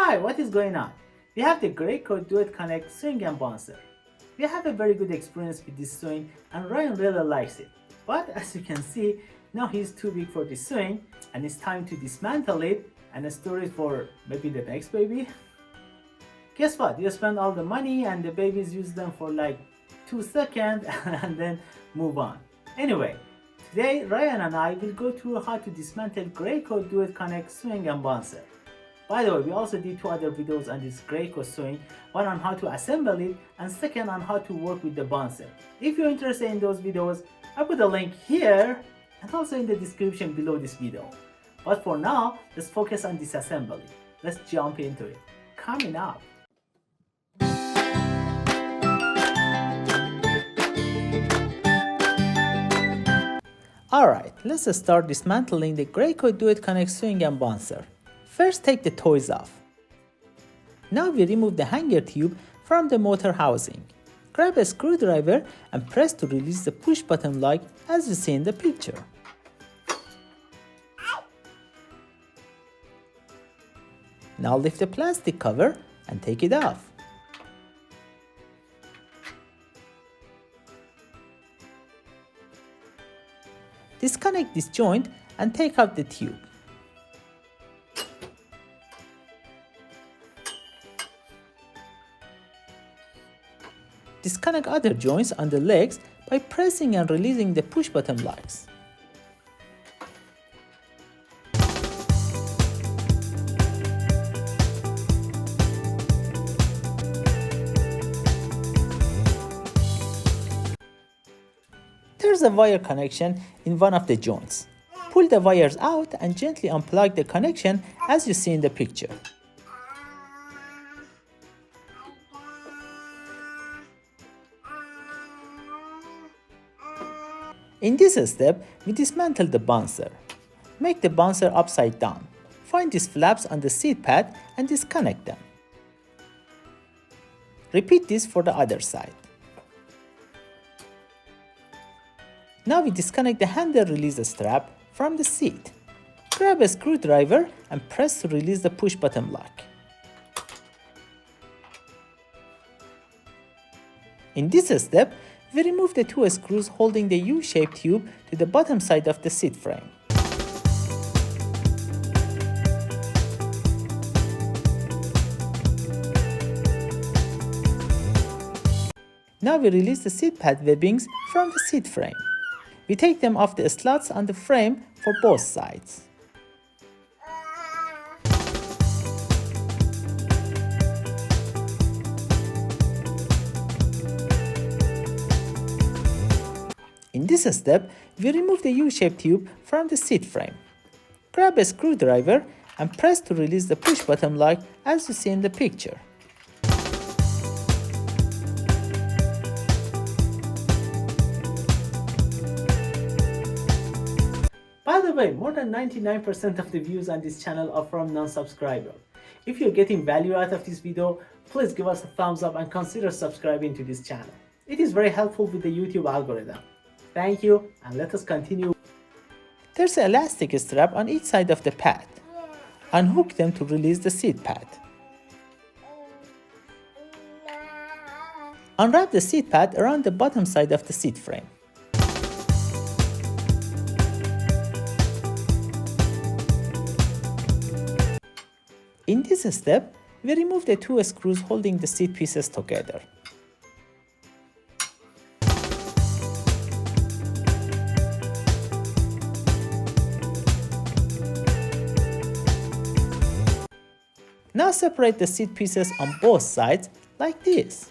Hi, what is going on? We have the Graco Duet Connect swing and bouncer. We have a very good experience with this swing and Ryan really likes it. But as you can see, now he's too big for this swing and it's time to dismantle it and store it for maybe the next baby. Guess what? You spend all the money and the babies use them for like 2 seconds and then move on. Anyway, today Ryan and I will go through how to dismantle Graco Duet Connect swing and bouncer. By the way, we also did 2 other videos on this Graco swing, one on how to assemble it and second on how to work with the bouncer. If you're interested in those videos, I put a link here and also in the description below this video. But for now, let's focus on disassembly. Let's jump into it. Coming up. Alright, let's start dismantling the Graco Duet Connect swing and bouncer. First, take the toys off. Now we remove the hanger tube from the motor housing. Grab a screwdriver and press to release the push button lock as you see in the picture. Now lift the plastic cover and take it off. Disconnect this joint and take out the tube. Disconnect other joints on the legs by pressing and releasing the push button locks. There's a wire connection in one of the joints. Pull the wires out and gently unplug the connection as you see in the picture. In this step, we dismantle the bouncer. Make the bouncer upside down. Find these flaps on the seat pad and disconnect them. Repeat this for the other side. Now we disconnect the handle release strap from the seat. Grab a screwdriver and press to release the push button lock. In this step, we remove the 2 screws holding the U-shaped tube to the bottom side of the seat frame. Now we release the seat pad webbings from the seat frame. We take them off the slots on the frame for both sides. In this step, we remove the U-shaped tube from the seat frame. Grab a screwdriver and press to release the push button lock as you see in the picture. By the way, more than 99% of the views on this channel are from non-subscribers. If you're getting value out of this video, please give us a thumbs up and consider subscribing to this channel. It is very helpful with the YouTube algorithm. Thank you, and let us continue. There's an elastic strap on each side of the pad. Unhook them to release the seat pad. Unwrap the seat pad around the bottom side of the seat frame. In this step, we remove the 2 screws holding the seat pieces together. Now separate the seat pieces on both sides like this.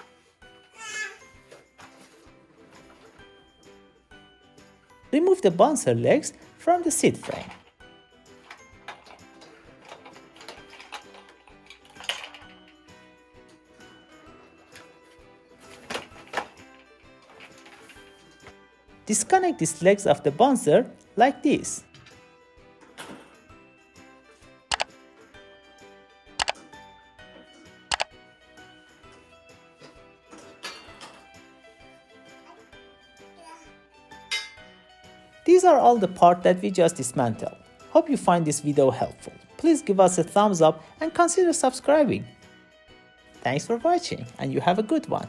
Remove the bouncer legs from the seat frame. Disconnect these legs of the bouncer like this. These are all the parts that we just dismantled. Hope you find this video helpful. please give us a thumbs up and consider subscribing. Thanks for watching and you have a good one.